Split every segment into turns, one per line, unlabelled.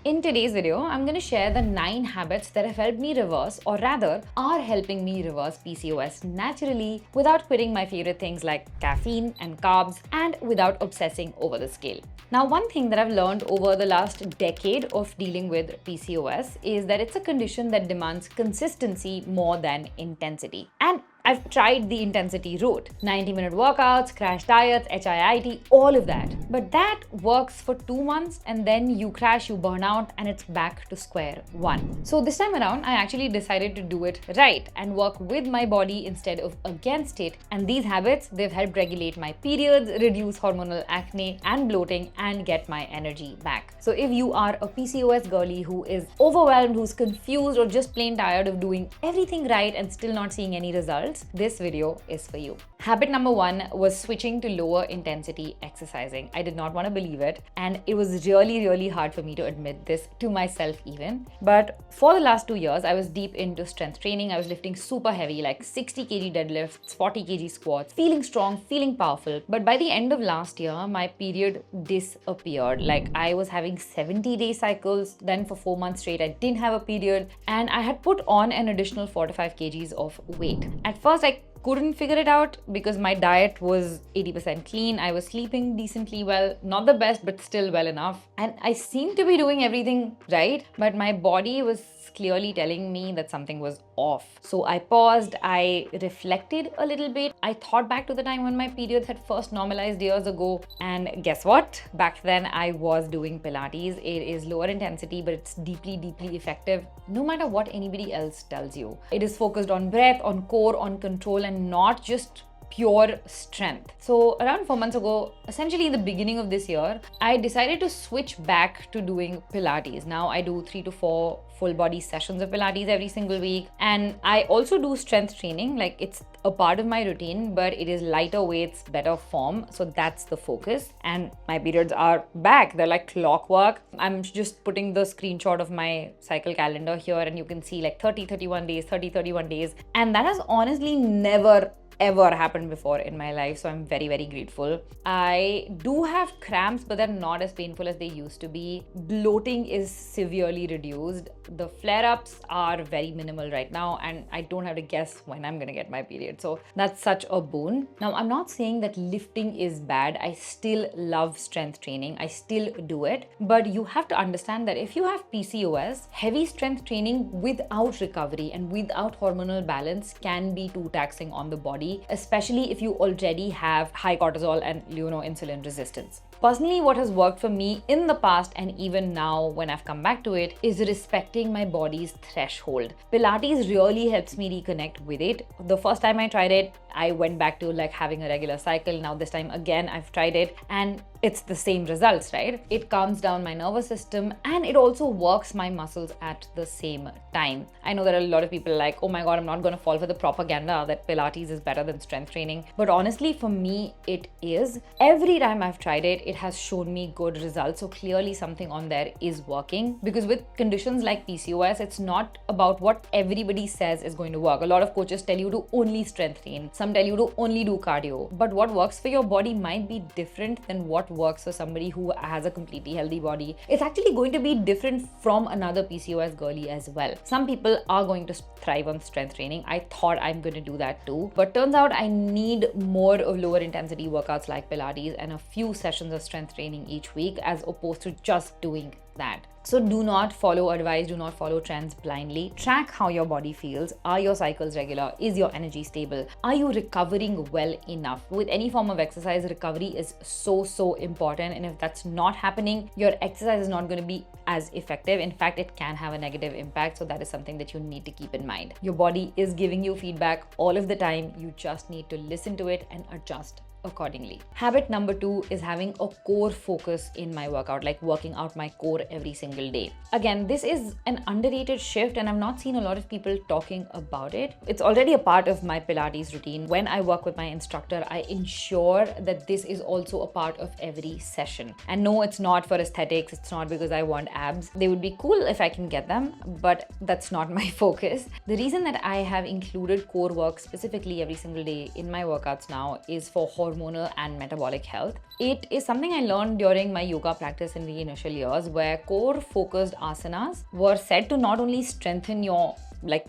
In today's video, I'm going to share the 9 habits that have helped me reverse, or rather are helping me reverse PCOS naturally without quitting my favorite things like caffeine and carbs and without obsessing over the scale. Now, one thing that I've learned over the last decade of dealing with PCOS is that it's a condition that demands consistency more than intensity. And I've tried the intensity route, 90-minute workouts, crash diets, HIIT, all of that. But that works for 2 months and then you crash, you burn out, and it's back to square one. So this time around, I actually decided to do it right and work with my body instead of against it. And these habits, they've helped regulate my periods, reduce hormonal acne and bloating, and get my energy back. So if you are a PCOS girlie who is overwhelmed, who's confused, or just plain tired of doing everything right and still not seeing any results, this video is for you. Habit number 1 was switching to lower intensity exercising. I did not want to believe it, and it was really hard for me to admit this to myself even. But for the last 2 years, I was deep into strength training. I was lifting super heavy, like 60 kg deadlifts, 40 kg squats, feeling strong, feeling powerful. But by the end of last year, my period disappeared. Like I was having 70-day cycles, then for 4 months straight, I didn't have a period, and I had put on an additional 4 to 5 kgs of weight. At first, I couldn't figure it out because my diet was 80% clean. I was sleeping decently well, not the best, but still well enough. And I seemed to be doing everything right, but my body was clearly telling me that something was off. So I paused, I reflected a little bit. I thought back to the time when my periods had first normalized years ago. And guess what? Back then I was doing Pilates. It is lower intensity, but it's deeply effective, no matter what anybody else tells you. It is focused on breath, on core, on control, and not just pure strength. So around 4 months ago, essentially in the beginning of this year, I decided to switch back to doing Pilates. Now I do 3 to 4 full body sessions of Pilates every single week. And I also do strength training, like it's a part of my routine, but it is lighter weights, better form. So that's the focus. And my periods are back. They're like clockwork. I'm just putting the screenshot of my cycle calendar here, and you can see like 31 days. And that has honestly never ever happened before in my life, so I'm very grateful. I do have cramps, but they're not as painful as they used to be. Bloating is severely reduced. The flare-ups are very minimal right now, and I don't have to guess when I'm gonna get my period, so that's such a boon. Now, I'm not saying that lifting is bad. I still love strength training. I still do it, but you have to understand that if you have PCOS, heavy strength training without recovery and without hormonal balance can be too taxing on the body, especially if you already have high cortisol and insulin resistance. Personally, what has worked for me in the past and even now when I've come back to it is respecting my body's threshold. Pilates really helps me reconnect with it. The first time I tried it, I went back to like having a regular cycle. Now this time again, I've tried it and it's the same results, right? It calms down my nervous system and it also works my muscles at the same time. I know there are a lot of people like, oh my God, I'm not going to fall for the propaganda that Pilates is better than strength training. But honestly, for me, it is. Every time I've tried it, it has shown me good results. So clearly something on there is working, because with conditions like PCOS, it's not about what everybody says is going to work. A lot of coaches tell you to only strength train. Some tell you to only do cardio. But what works for your body might be different than what works for somebody who has a completely healthy body. It's actually going to be different from another PCOS girlie as well. Some people are going to thrive on strength training. I thought I'm going to do that too. But turns out I need more of lower intensity workouts like Pilates and a few sessions of strength training each week as opposed to just doing that. So do not follow advice, do not follow trends blindly. Track how your body feels. Are your cycles regular? Is your energy stable? Are you recovering well enough? With any form of exercise, recovery is so important. And if that's not happening, your exercise is not going to be as effective. In fact, it can have a negative impact. So that is something that you need to keep in mind. Your body is giving you feedback all of the time. You just need to listen to it and adjust accordingly. Habit number 2 is having a core focus in my workout, like working out my core every single day. Again, this is an underrated shift and I've not seen a lot of people talking about it. It's already a part of my Pilates routine. When I work with my instructor, I ensure that this is also a part of every session. And no, it's not for aesthetics. It's not because I want abs. They would be cool if I can get them, but that's not my focus. The reason that I have included core work specifically every single day in my workouts now is for hormonal hormonal and metabolic health. It is something I learned during my yoga practice in the initial years, where core focused asanas were said to not only strengthen your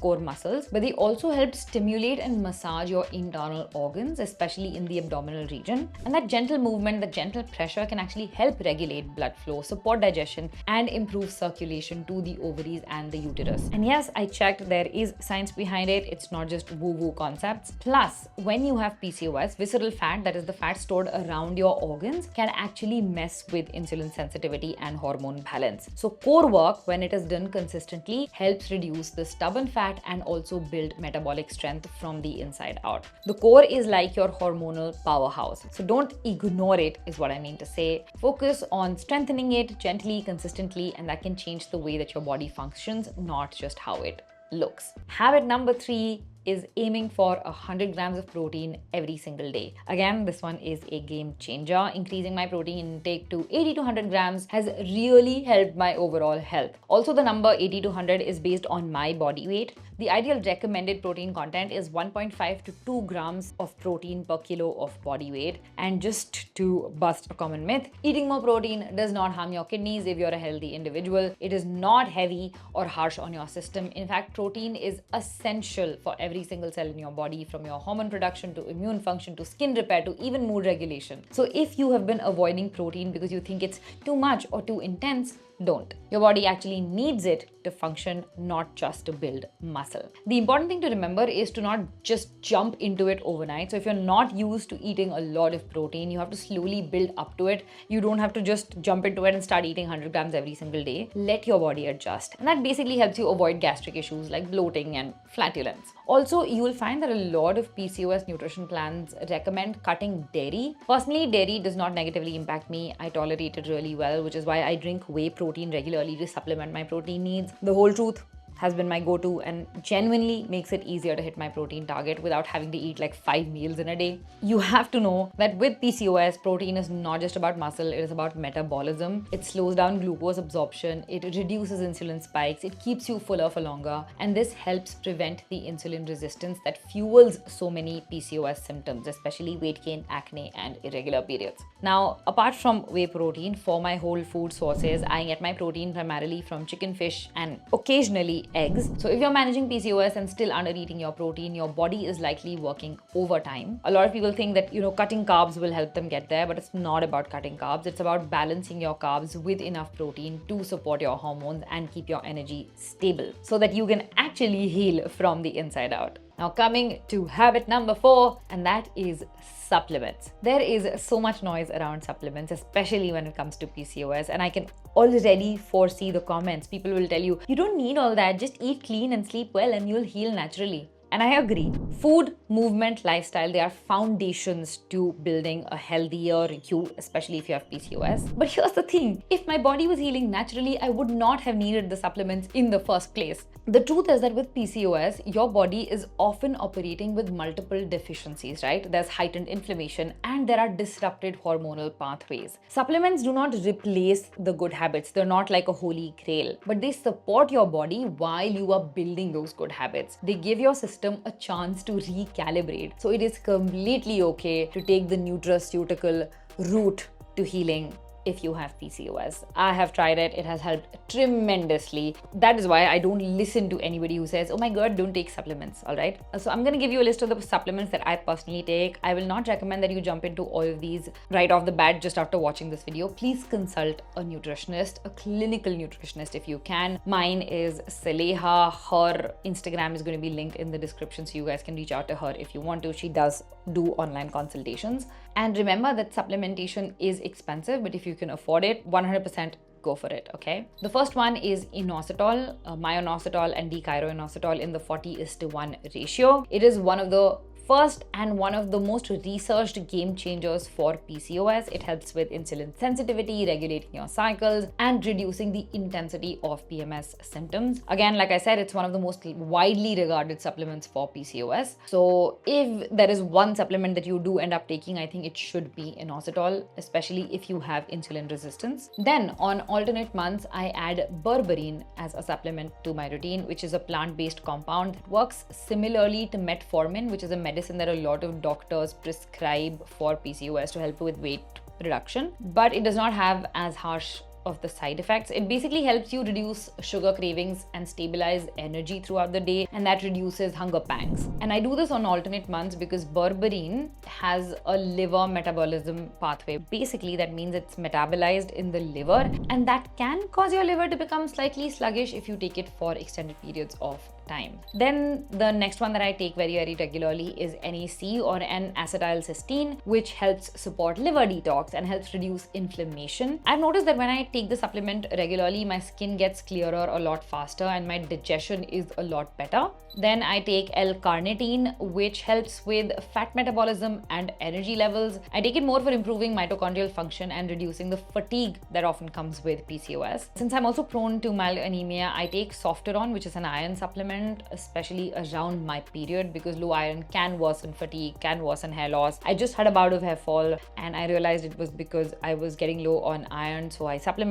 core muscles, but they also help stimulate and massage your internal organs, especially in the abdominal region. And that gentle movement, the gentle pressure can actually help regulate blood flow, support digestion, and improve circulation to the ovaries and the uterus. And yes, I checked, there is science behind it. It's not just woo-woo concepts. Plus, when you have PCOS, visceral fat, that is the fat stored around your organs, can actually mess with insulin sensitivity and hormone balance. So core work, when it is done consistently, helps reduce the stubborn fat and also build metabolic strength from the inside out. The core is like your hormonal powerhouse. So don't ignore it, is what I mean to say. Focus on strengthening it gently, consistently, and that can change the way that your body functions, not just how it looks. Habit number 3 is aiming for 100 grams of protein every single day. Again, this one is a game changer. Increasing my protein intake to 80 to 100 grams has really helped my overall health. Also, the number 80 to 100 is based on my body weight. The ideal recommended protein content is 1.5 to 2 grams of protein per kilo of body weight. And just to bust a common myth, eating more protein does not harm your kidneys if you're a healthy individual. It is not heavy or harsh on your system. In fact, protein is essential for every single cell in your body, from your hormone production to immune function to skin repair to even mood regulation. So if you have been avoiding protein because you think it's too much or too intense, don't. Your body actually needs it to function, not just to build muscle. The important thing to remember is to not just jump into it overnight. So if you're not used to eating a lot of protein, you have to slowly build up to it. You don't have to just jump into it and start eating 100 grams every single day. Let your body adjust. And that basically helps you avoid gastric issues like bloating and flatulence. Also, you will find that a lot of PCOS nutrition plans recommend cutting dairy. Personally, dairy does not negatively impact me. I tolerate it really well, which is why I drink whey protein regularly to supplement my protein needs. The whole truth has been my go-to and genuinely makes it easier to hit my protein target without having to eat like 5 meals in a day. You have to know that with PCOS, protein is not just about muscle, it is about metabolism. It slows down glucose absorption, it reduces insulin spikes, it keeps you fuller for longer, and this helps prevent the insulin resistance that fuels so many PCOS symptoms, especially weight gain, acne, and irregular periods. Now, apart from whey protein, for my whole food sources, I get my protein primarily from chicken, fish, and occasionally eggs. So if you're managing PCOS and still under eating your protein, your body is likely working overtime. A lot of people think that, cutting carbs will help them get there, but it's not about cutting carbs. It's about balancing your carbs with enough protein to support your hormones and keep your energy stable so that you can actually heal from the inside out. Now coming to habit number 4, and that is supplements. There is so much noise around supplements, especially when it comes to PCOS, and I can already foresee the comments. People will tell you, you don't need all that, just eat clean and sleep well and you'll heal naturally. And I agree. Food, movement, lifestyle, they are foundations to building a healthier you, especially if you have PCOS. But here's the thing, if my body was healing naturally, I would not have needed the supplements in the first place. The truth is that with PCOS, your body is often operating with multiple deficiencies, right? There's heightened inflammation and there are disrupted hormonal pathways. Supplements do not replace the good habits. They're not like a holy grail, but they support your body while you are building those good habits. They give your system a chance to recalibrate. So it is completely okay to take the nutraceutical route to healing if you have PCOS. I have tried it. It has helped tremendously. That is why I don't listen to anybody who says, oh my God, don't take supplements, all right? So I'm gonna give you a list of the supplements that I personally take. I will not recommend that you jump into all of these right off the bat just after watching this video. Please consult a nutritionist, a clinical nutritionist if you can. Mine is Saleha. Her Instagram is going to be linked in the description so you guys can reach out to her if you want to. She does do online consultations. And remember that supplementation is expensive, but if you can afford it, 100% go for it, okay? The first one is inositol, myoinositol and D-chiroinositol in the 40:1 ratio. It is one of the first and one of the most researched game changers for PCOS. It helps with insulin sensitivity, regulating your cycles, and reducing the intensity of PMS symptoms. Again, like I said, it's one of the most widely regarded supplements for PCOS. So if there is one supplement that you do end up taking, I think it should be inositol, especially if you have insulin resistance. Then on alternate months, I add berberine as a supplement to my routine, which is a plant-based compound that works similarly to metformin, which is a medicine that a lot of doctors prescribe for PCOS to help with weight reduction, but it does not have as harsh of the side effects. It basically helps you reduce sugar cravings and stabilize energy throughout the day, and that reduces hunger pangs. And I do this on alternate months because berberine has a liver metabolism pathway. Basically, that means it's metabolized in the liver, and that can cause your liver to become slightly sluggish if you take it for extended periods of time. Then the next one that I take very regularly is NAC or N-acetylcysteine, which helps support liver detox and helps reduce inflammation. I've noticed that when I take the supplement regularly, my skin gets clearer a lot faster and my digestion is a lot better. Then I take L-carnitine, which helps with fat metabolism and energy levels. I take it more for improving mitochondrial function and reducing the fatigue that often comes with PCOS. Since I'm also prone to mild anemia, I take Softeron, which is an iron supplement, especially around my period, because low iron can worsen fatigue, can worsen hair loss. I just had a bout of hair fall and I realized it was because I was getting low on iron, so I started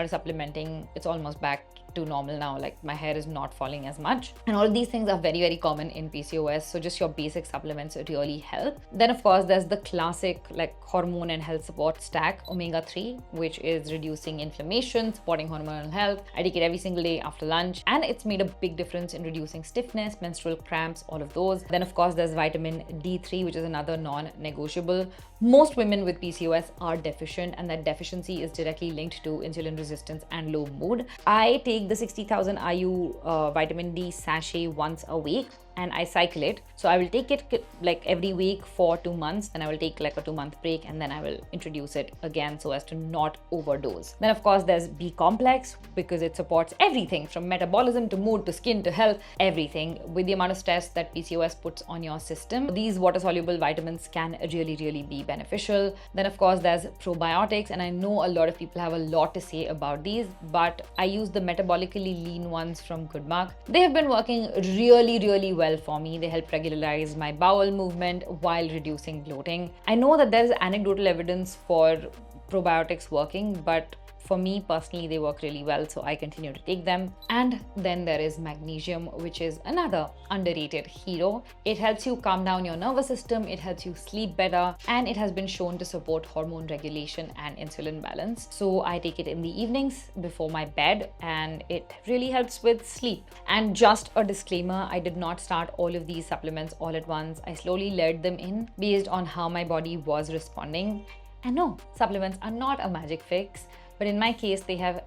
supplementing. It's almost back to normal now. Like, my hair is not falling as much, and all of these things are very common in PCOS, so just your basic supplements really help. Then of course there's the classic like hormone and health support stack, omega-3, which is reducing inflammation, supporting hormonal health. I take it every single day after lunch, and it's made a big difference in reducing stiffness, menstrual cramps, all of those. Then of course there's vitamin D3, which is another non-negotiable. Most women with PCOS are deficient, and that deficiency is directly linked to insulin resistance and low mood. I take the 60,000 IU vitamin D sachet once a week, and I cycle it. So I will take it like every week for 2 months, then I will take like a 2-month break, and then I will introduce it again so as to not overdose. Then of course there's B complex, because it supports everything from metabolism to mood to skin to health, everything. With the amount of stress that PCOS puts on your system, these water soluble vitamins can really be beneficial. Then of course there's probiotics, and I know a lot of people have a lot to say about these, but I use the metabolically lean ones from Goodmark. They have been working really well for me. They help regularize my bowel movement while reducing bloating. I know that there's anecdotal evidence for probiotics working, but for me personally, they work really well, so I continue to take them. And then there is magnesium, which is another underrated hero. It helps you calm down your nervous system, it helps you sleep better, and it has been shown to support hormone regulation and insulin balance. So I take it in the evenings before my bed, and it really helps with sleep. And just a disclaimer, I did not start all of these supplements all at once. I slowly layered them in based on how my body was responding. And no, supplements are not a magic fix, but in my case, they have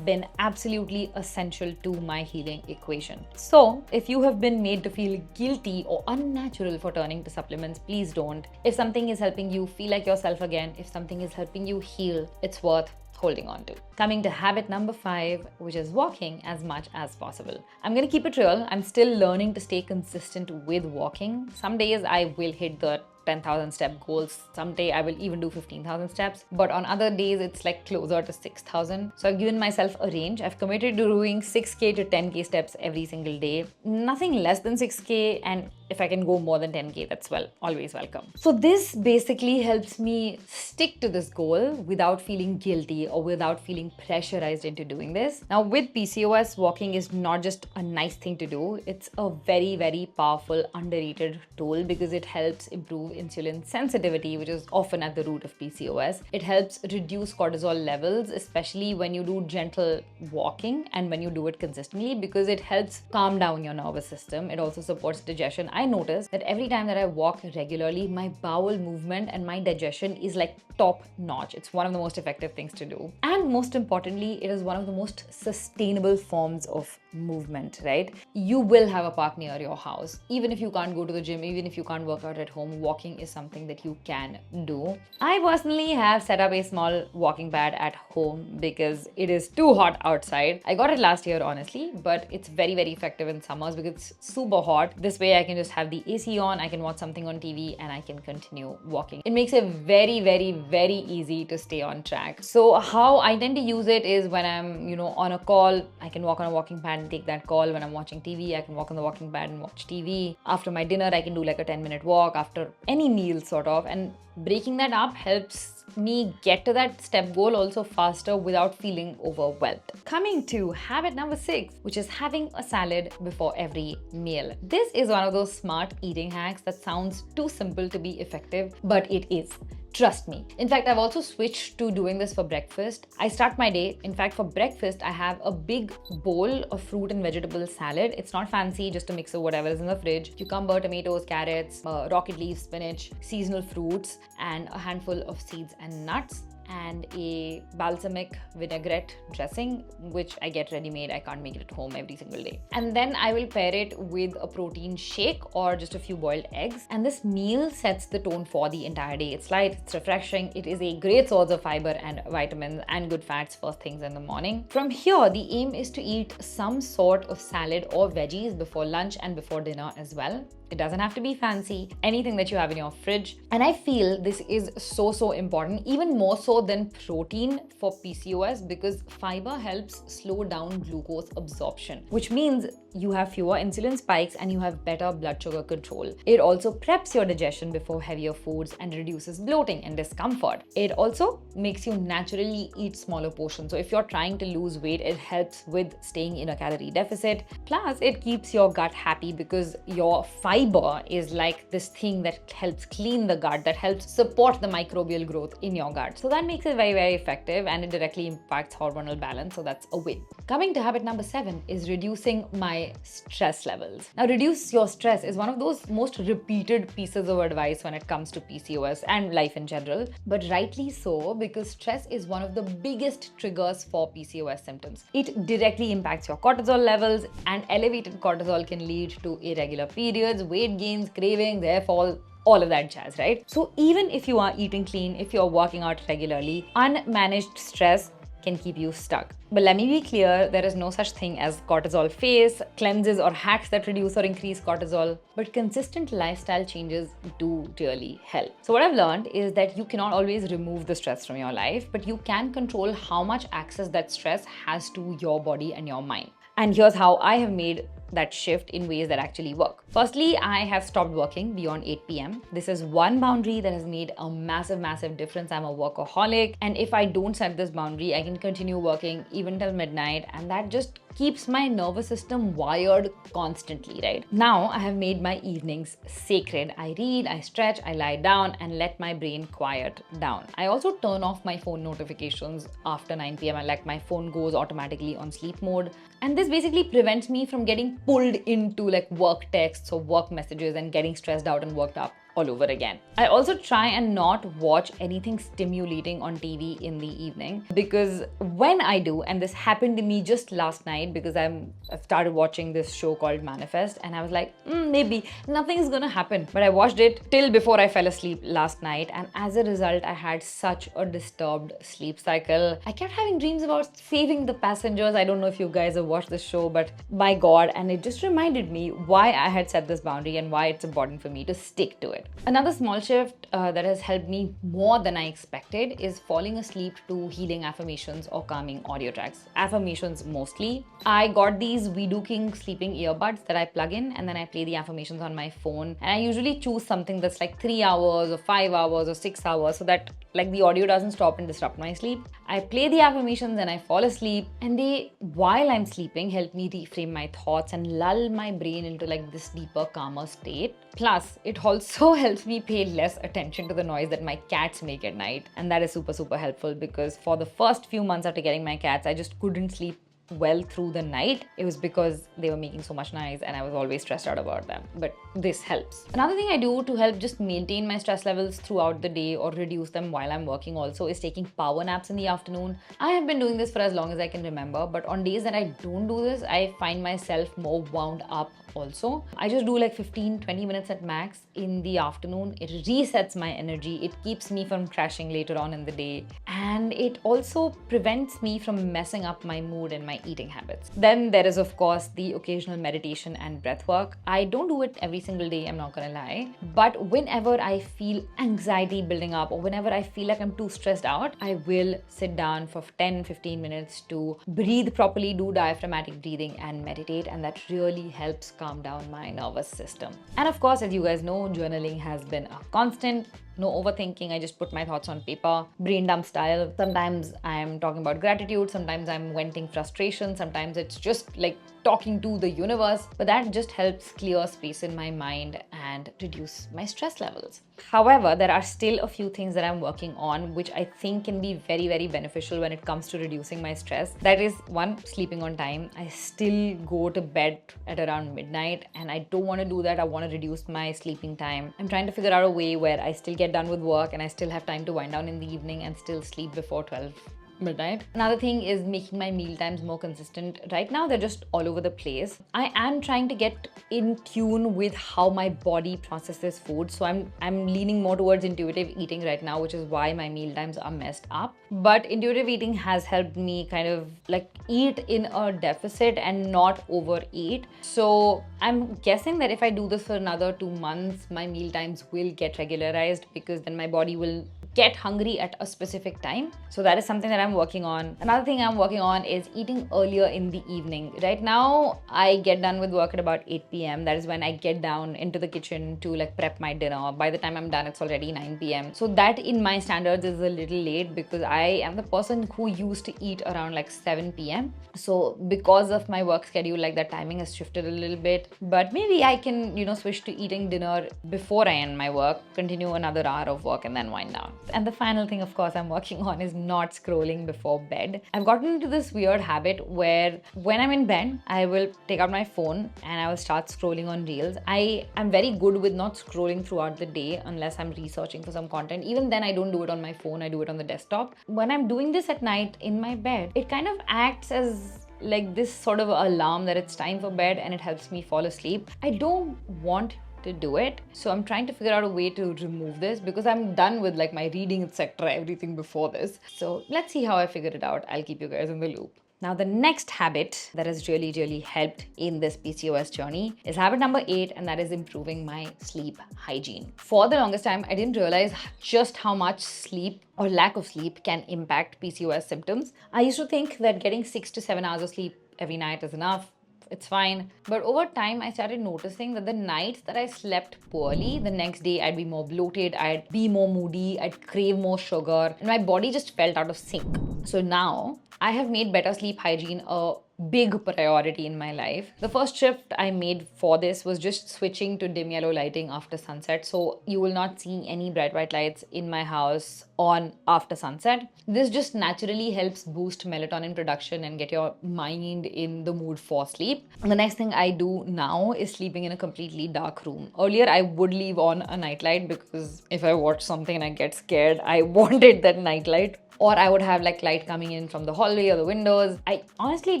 been absolutely essential to my healing equation. So if you have been made to feel guilty or unnatural for turning to supplements, please don't. If something is helping you feel like yourself again, if something is helping you heal, it's worth holding on to. Coming to habit number 5, which is walking as much as possible. I'm gonna keep it real. I'm still learning to stay consistent with walking. Some days I will hit the 10,000 step goals. Someday I will even do 15,000 steps, but on other days it's like closer to 6,000. So I've given myself a range. I've committed to doing 6k to 10k steps every single day. Nothing less than 6k, and if I can go more than 10k, that's always welcome. So this basically helps me stick to this goal without feeling guilty or without feeling pressurized into doing this. Now with PCOS, walking is not just a nice thing to do. It's a very powerful, underrated tool because it helps improve insulin sensitivity, which is often at the root of PCOS. It helps reduce cortisol levels, especially when you do gentle walking and when you do it consistently, because it helps calm down your nervous system. It also supports digestion. I notice that every time that I walk regularly, my bowel movement and my digestion is like top notch. It's one of the most effective things to do. And most importantly, it is one of the most sustainable forms of movement, right? You will have a park near your house. Even if you can't go to the gym, even if you can't work out at home, walking is something that you can do. I personally have set up a small walking pad at home because it is too hot outside. I got it last year, honestly, but it's very effective in summers because it's super hot. This way I can just have the AC on, I can watch something on TV, and I can continue walking. It makes it very easy to stay on track. So how I tend to use it is when I'm, on a call, I can walk on a walking pad and take that call. When I'm watching TV, I can walk on the walking pad and watch TV. After my dinner, I can do like a 10-minute walk. After any meal sort of, and breaking that up helps me get to that step goal also faster without feeling overwhelmed. Coming to habit number 6, which is having a salad before every meal. This is one of those smart eating hacks that sounds too simple to be effective, but it is. Trust me. In fact, I've also switched to doing this for breakfast. I start my day. In fact, for breakfast, I have a big bowl of fruit and vegetable salad. It's not fancy, just a mix of whatever is in the fridge. Cucumber, tomatoes, carrots, rocket leaves, spinach, seasonal fruits, and a handful of seeds and nuts, and a balsamic vinaigrette dressing, which I get ready-made. I can't make it at home every single day. And then I will pair it with a protein shake or just a few boiled eggs. And this meal sets the tone for the entire day. It's light, it's refreshing, it is a great source of fiber and vitamins and good fats first things in the morning. From here, the aim is to eat some sort of salad or veggies before lunch and before dinner as well. It doesn't have to be fancy, anything that you have in your fridge. And I feel this is so important, even more so than protein for PCOS, because fiber helps slow down glucose absorption, which means you have fewer insulin spikes and you have better blood sugar control. It also preps your digestion before heavier foods and reduces bloating and discomfort. It also makes you naturally eat smaller portions. So if you're trying to lose weight, it helps with staying in a calorie deficit. Plus, it keeps your gut happy because your fiber is like this thing that helps clean the gut, that helps support the microbial growth in your gut. So that makes it very effective, and it directly impacts hormonal balance. So that's a win. Coming to habit number 7 is reducing my stress levels. Now, reduce your stress is one of those most repeated pieces of advice when it comes to PCOS and life in general, but rightly so, because stress is one of the biggest triggers for PCOS symptoms. It directly impacts your cortisol levels, and elevated cortisol can lead to irregular periods, weight gains, cravings, hair fall, all of that jazz, right? So even if you are eating clean, if you're working out regularly, unmanaged stress can keep you stuck. But let me be clear, there is no such thing as cortisol face, cleanses or hacks that reduce or increase cortisol, but consistent lifestyle changes do really help. So what I've learned is that you cannot always remove the stress from your life, but you can control how much access that stress has to your body and your mind. And here's how I have made that shift in ways that actually work. Firstly, I have stopped working beyond 8 p.m. This is one boundary that has made a massive difference. I'm a workaholic, and if I don't set this boundary, I can continue working even till midnight, and that just keeps my nervous system wired constantly, right? Now I have made my evenings sacred. I read, I stretch, I lie down and let my brain quiet down. I also turn off my phone notifications after 9 p.m. I let my phone goes automatically on sleep mode. And this basically prevents me from getting pulled into like work texts or work messages and getting stressed out and worked up all over again. I also try and not watch anything stimulating on TV in the evening, because when I do, and this happened to me just last night because I've started watching this show called Manifest, and I was like, maybe nothing is gonna happen. But I watched it till before I fell asleep last night, and as a result, I had such a disturbed sleep cycle. I kept having dreams about saving the passengers. I don't know if you guys have watched this show, but by God, and it just reminded me why I had set this boundary and why it's important for me to stick to it. Another small shift that has helped me more than I expected is falling asleep to healing affirmations or calming audio tracks. Affirmations mostly. I got these We Do King sleeping earbuds that I plug in, and then I play the affirmations on my phone. And I usually choose something that's like 3 hours or 5 hours or 6 hours, so that like the audio doesn't stop and disrupt my sleep. I play the affirmations and I fall asleep, and they, while I'm sleeping, help me reframe my thoughts and lull my brain into like this deeper, calmer state. Plus, it also helps me pay less attention to the noise that my cats make at night. And that is super helpful, because for the first few months after getting my cats, I just couldn't sleep well through the night. It was because they were making so much noise and I was always stressed out about them. But this helps. Another thing I do to help just maintain my stress levels throughout the day or reduce them while I'm working also is taking power naps in the afternoon. I have been doing this for as long as I can remember, but on days that I don't do this, I find myself more wound up also. I just do like 15-20 minutes at max in the afternoon. It resets my energy. It keeps me from crashing later on in the day. And it also prevents me from messing up my mood and my my eating habits. Then there is, of course, the occasional meditation and breath work. I don't do it every single day, I'm not gonna lie. But whenever I feel anxiety building up or whenever I feel like I'm too stressed out, I will sit down for 10-15 minutes to breathe properly, do diaphragmatic breathing and meditate, and that really helps calm down my nervous system. And of course, as you guys know, journaling has been a constant. No overthinking, I just put my thoughts on paper, brain dump style. Sometimes I'm talking about gratitude, sometimes I'm venting frustration, sometimes it's just like talking to the universe, but that just helps clear space in my mind and reduce my stress levels. However, there are still a few things that I'm working on which I think can be very, very beneficial when it comes to reducing my stress. That is, one, sleeping on time. I still go to bed at around midnight and I don't want to do that. I want to reduce my sleeping time. I'm trying to figure out a way where I still get done with work and I still have time to wind down in the evening and still sleep before 12 midnight. Another thing is making my meal times more consistent. Right now, they're just all over the place. I am trying to get in tune with how my body processes food. So I'm leaning more towards intuitive eating right now, which is why my meal times are messed up. But intuitive eating has helped me kind of like eat in a deficit and not overeat. So I'm guessing that if I do this for another 2 months, my meal times will get regularized because then my body will get hungry at a specific time. So that is something that I'm working on. Another thing I'm working on is eating earlier in the evening. Right now, I get done with work at about 8 p.m. That is when I get down into the kitchen to like prep my dinner. By the time I'm done, it's already 9 p.m. So that in my standards is a little late because I am the person who used to eat around like 7 p.m. So because of my work schedule, like that timing has shifted a little bit. But maybe I can, switch to eating dinner before I end my work, continue another hour of work and then wind down. And the final thing, of course, I'm working on is not scrolling before bed. I've gotten into this weird habit where when I'm in bed, I will take out my phone and I will start scrolling on reels. I am very good with not scrolling throughout the day unless I'm researching for some content. Even then, I don't do it on my phone, I do it on the desktop. When I'm doing this at night in my bed, it kind of acts as like this sort of alarm that it's time for bed and it helps me fall asleep. I don't want to do it. So I'm trying to figure out a way to remove this because I'm done with like my reading, etc., everything before this. So let's see how I figure it out. I'll keep you guys in the loop. Now, the next habit that has really helped in this PCOS journey is habit number 8, and that is improving my sleep hygiene. For the longest time, I didn't realize just how much sleep or lack of sleep can impact PCOS symptoms. I used to think that getting 6 to 7 hours of sleep every night is enough. It's fine. But over time, I started noticing that the nights that I slept poorly, the next day I'd be more bloated, I'd be more moody, I'd crave more sugar, and my body just felt out of sync. So now I have made better sleep hygiene a big priority in my life. The first shift I made for this was just switching to dim yellow lighting after sunset. So you will not see any bright white lights in my house on after sunset. This just naturally helps boost melatonin production and get your mind in the mood for sleep. The next thing I do now is sleeping in a completely dark room. Earlier, I would leave on a nightlight because if I watch something and I get scared, I wanted that nightlight. Or I would have like light coming in from the hallway or the windows. I honestly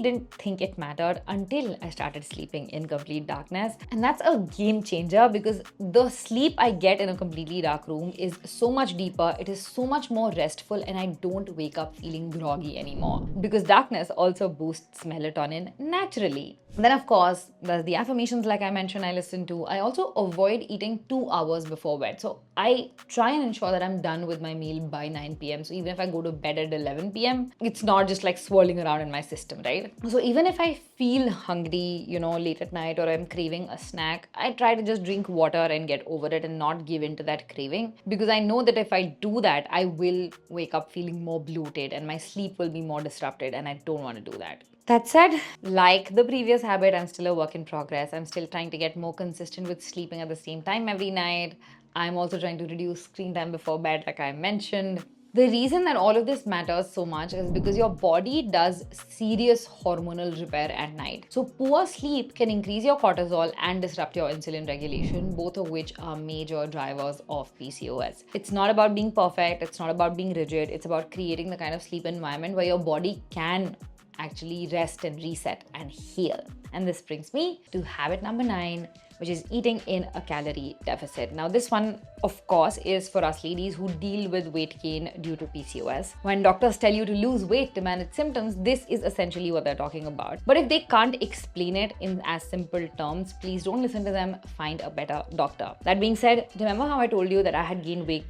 didn't think it mattered until I started sleeping in complete darkness. And that's a game changer because the sleep I get in a completely dark room is so much deeper, it is so much more restful, and I don't wake up feeling groggy anymore. Because darkness also boosts melatonin naturally. Then, of course, there's the affirmations like I mentioned I listen to. I also avoid eating 2 hours before bed. So I try and ensure that I'm done with my meal by 9 p.m. So even if I go to bed at 11 p.m., it's not just like swirling around in my system, right? So even if I feel hungry, late at night, or I'm craving a snack, I try to just drink water and get over it and not give in to that craving. Because I know that if I do that, I will wake up feeling more bloated and my sleep will be more disrupted, and I don't want to do that. That said, like the previous habit, I'm still a work in progress. I'm still trying to get more consistent with sleeping at the same time every night. I'm also trying to reduce screen time before bed, like I mentioned. The reason that all of this matters so much is because your body does serious hormonal repair at night. So poor sleep can increase your cortisol and disrupt your insulin regulation, both of which are major drivers of PCOS. It's not about being perfect. It's not about being rigid. It's about creating the kind of sleep environment where your body can actually rest and reset and heal. And this brings me to habit number 9, which is eating in a calorie deficit. Now, this one, of course, is for us ladies who deal with weight gain due to PCOS. When doctors tell you to lose weight to manage symptoms, this is essentially what they're talking about. But if they can't explain it in as simple terms, please don't listen to them. Find a better doctor. That being said, remember how I told you that I had gained weight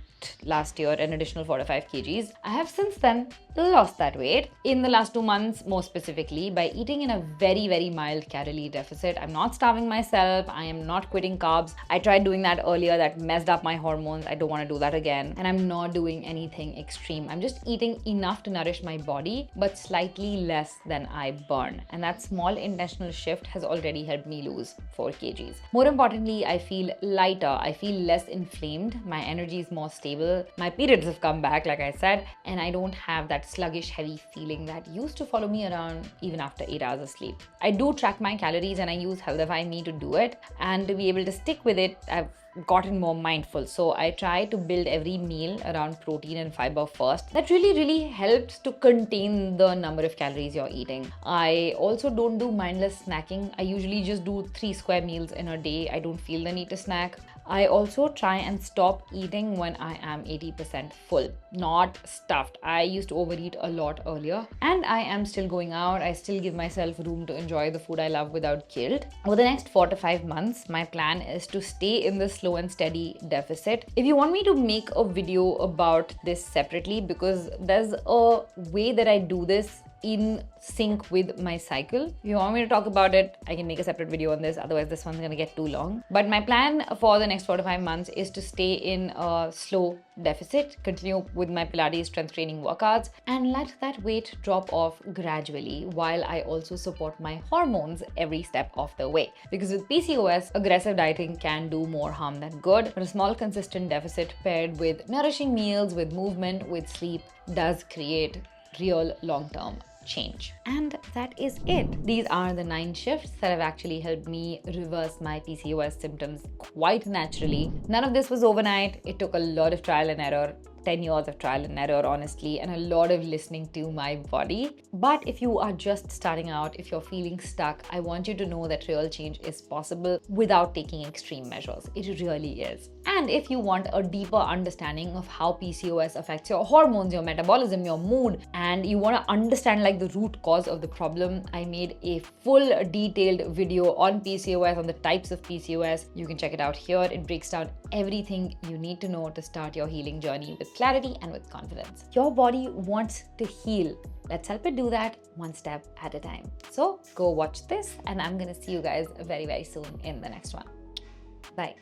last year, an additional 4 to 5 kgs. I have since then lost that weight in the last 2 months, more specifically by eating in a very, very mild calorie deficit. I'm not starving myself. I am not quitting carbs. I tried doing that earlier. That messed up my hormones. I don't want to do that again. And I'm not doing anything extreme. I'm just eating enough to nourish my body, but slightly less than I burn. And that small intentional shift has already helped me lose 4 kgs. More importantly, I feel lighter. I feel less inflamed. My energy is more stable. My periods have come back, like I said, and I don't have that sluggish, heavy feeling that used to follow me around even after 8 hours of sleep. I do track my calories and I use Healthify Me to do it, and to be able to stick with it, I've gotten more mindful. So I try to build every meal around protein and fiber first. That really helps to contain the number of calories you're eating. I also don't do mindless snacking. I usually just do 3 square meals in a day. I don't feel the need to snack. I also try and stop eating when I am 80% full, not stuffed. I used to overeat a lot earlier, and I am still going out. I still give myself room to enjoy the food I love without guilt. Over the next 4 to 5 months, my plan is to stay in this slow and steady deficit. If you want me to make a video about this separately, because there's a way that I do this in sync with my cycle. If you want me to talk about it, I can make a separate video on this. Otherwise, this one's gonna get too long. But my plan for the next 4 to 5 months is to stay in a slow deficit, continue with my Pilates strength training workouts, and let that weight drop off gradually while I also support my hormones every step of the way. Because with PCOS, aggressive dieting can do more harm than good, but a small consistent deficit paired with nourishing meals, with movement, with sleep does create real long-term change. And that is it. These are the 9 shifts that have actually helped me reverse my PCOS symptoms quite naturally. None of this was overnight. It took a lot of trial and error. 10 years of trial and error, honestly, and a lot of listening to my body. But if you are just starting out, if you're feeling stuck, I want you to know that real change is possible without taking extreme measures. It really is. And if you want a deeper understanding of how PCOS affects your hormones, your metabolism, your mood, and you want to understand like the root cause of the problem, I made a full detailed video on PCOS, on the types of PCOS. You can check it out here. It breaks down everything you need to know to start your healing journey with clarity and with confidence. Your body wants to heal. Let's help it do that one step at a time. So go watch this, and I'm gonna see you guys very, very soon in the next one. Bye.